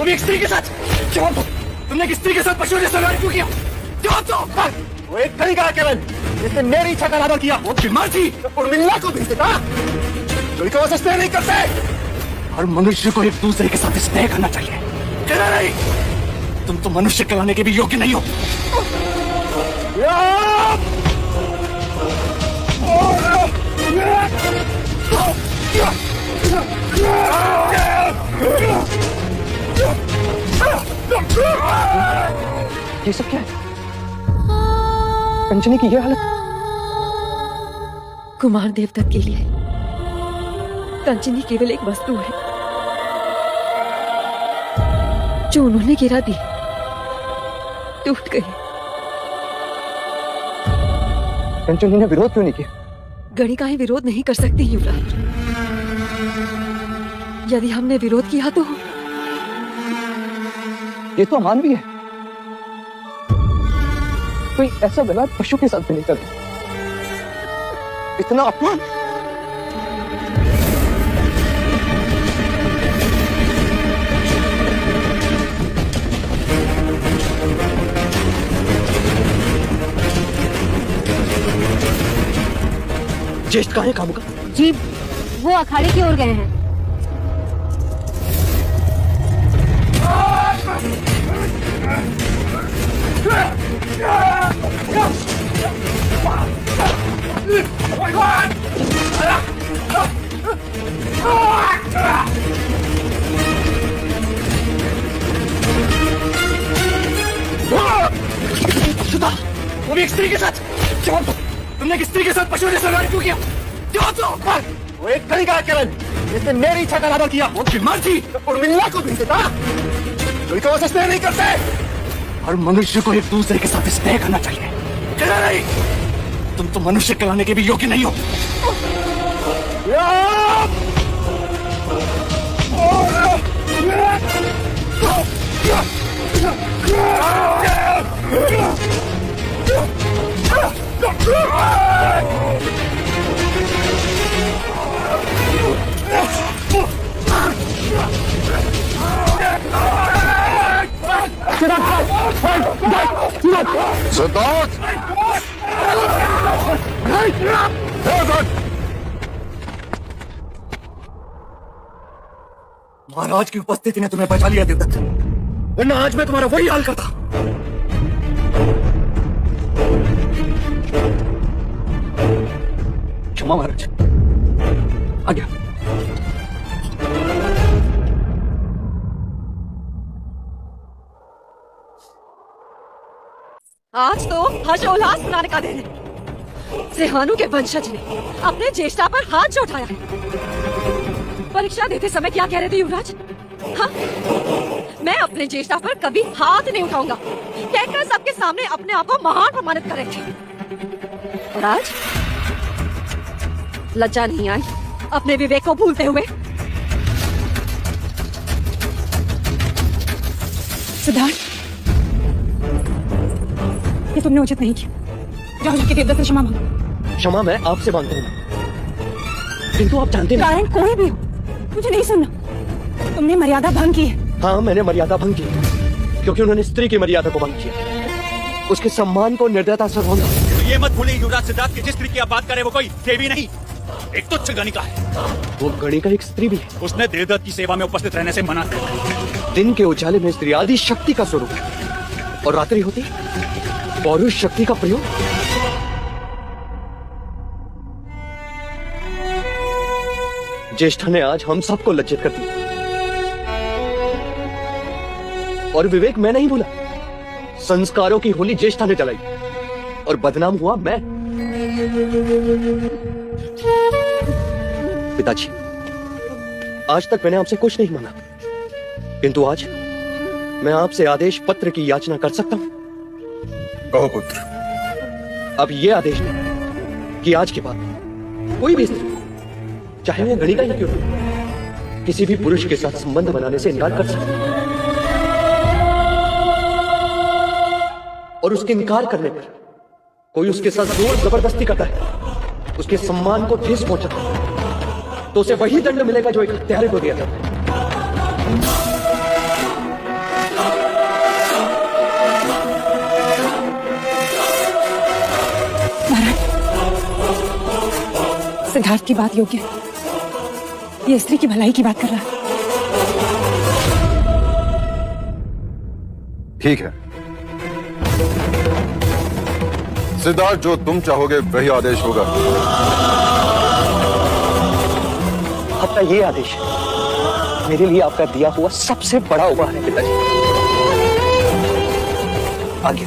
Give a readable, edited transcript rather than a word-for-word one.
वो भी एक स्त्री के साथ। जवाब दो, तुमने एक स्त्री के साथ पशुओं जैसा व्यवहार क्यों किया? जवाब दो। वो एक तरीका है केवल जिसने मेरी इच्छा का अनादर किया। वो बीमार थी, उर्मिला को भेज देता, कोई को वैसे स्नेह नहीं करते। हर मनुष्य को एक दूसरे के साथ स्नेह करना चाहिए। कहना नहीं, तुम तो मनुष्य कहलाने के भी योग्य नहीं हो। ये सब क्या है? कंचनी की ये हालत। कुमार देवदत्त के लिए कंचनी केवल एक वस्तु है जो उन्होंने गिरा दी, टूट गई। कंचनी ने विरोध क्यों नहीं किया? गणिकाएं विरोध नहीं कर सकती युवराज। यदि हमने विरोध किया तो ये तो अमानवीय है। कोई ऐसा व्यवहार पशु के साथ भी नहीं करता। इतना अपमान। ज्येष्ठ कहाँ है कामुका? जी, वो अखाड़े की ओर गए हैं। सुधा, वो भी एक स्त्री के साथ। जवाब दो, तुमने एक स्त्री के साथ पशुओं जैसा व्यवहार क्यों किया? जवाब दो। वो एक तरीका है केवल जिसने मेरी इच्छा का अनादर किया। वो बीमार थी, उर्मिला को भेज देता, कोई को वैसे स्नेह नहीं करते। हर मनुष्य को एक दूसरे के साथ स्नेह करना चाहिए। कहना नहीं, तुम तो मनुष्य कहलाने के भी योग्य नहीं हो। सिद्धार्थ! महाराज की उपस्थिति ने तुम्हें बचा लिया देवदत्त, वरना आज मैं तुम्हारा वही हाल करता। क्षमा महाराज, आ गया। आज तो हर्षोल्लास मनाने का दिन है। सिंहानु के वंशज ने अपने ज्येष्ठा पर हाथ जो उठाया है। परीक्षा देते समय क्या कह रहे थे युवराज? हाँ? मैं अपने ज्येष्ठा पर कभी हाथ नहीं उठाऊंगा कहकर सबके सामने अपने आप को महान प्रमाणित कर रहे थे। और आज लज्जा नहीं आई अपने विवेक को भूलते हुए? सिद्धार्थ, ये तुमने उचित नहीं किया। जाओ जाके देवदत्त से क्षमा मांगो। क्षमा मैं आपसे मांगता हूँ, किंतु आप जानते नहीं। कारण कोई भी हो, मुझे नहीं सुनना। तुमने मर्यादा भंग की है। हाँ, मैंने मर्यादा भंग की क्योंकि उन्होंने स्त्री की मर्यादा को भंग किया, उसके सम्मान को निर्दयता से रौंदा। तो ये मत भूलिए युवराज सिद्धार्थ की जिस स्त्री की आप बात करें वो कोई देवी नहीं, एक तुच्छ गणिका है। वो गणिका एक स्त्री भी है। उसने देवदत्त की सेवा में उपस्थित रहने से मना कर। दिन के उजाले में स्त्री आदि शक्ति का स्वरूप है और रात्रि होती पौरुष शक्ति का प्रयोग। ज्येष्ठा ने आज हम सबको लज्जित कर दिया और विवेक मैं नहीं भूला। संस्कारों की होली ज्येष्ठा ने जलाई और बदनाम हुआ मैं। पिताजी, आज तक मैंने आपसे कुछ नहीं मांगा, किंतु आज मैं आपसे आदेश पत्र की याचना कर सकता हूं। कहो पुत्र। अब ये आदेश दें कि आज के बाद कोई भी स्त्री, चाहे वो गणिका ही क्यों हो, किसी भी पुरुष के साथ संबंध बनाने से इनकार कर सकती है। और उसके इनकार करने पर कोई उसके साथ जोर जबरदस्ती करता है, उसके सम्मान को ठेस पहुंचाता है, तो उसे वही दंड मिलेगा जो एक हत्यारे को दिया जाता है। सिद्धार्थ की बात योग्य है। ये स्त्री की भलाई की बात कर रहा है। ठीक है, सिद्धार्थ, जो तुम चाहोगे वही आदेश होगा। आपका ये आदेश है मेरे लिए आपका दिया हुआ सबसे बड़ा उपहार है पिताजी। आगे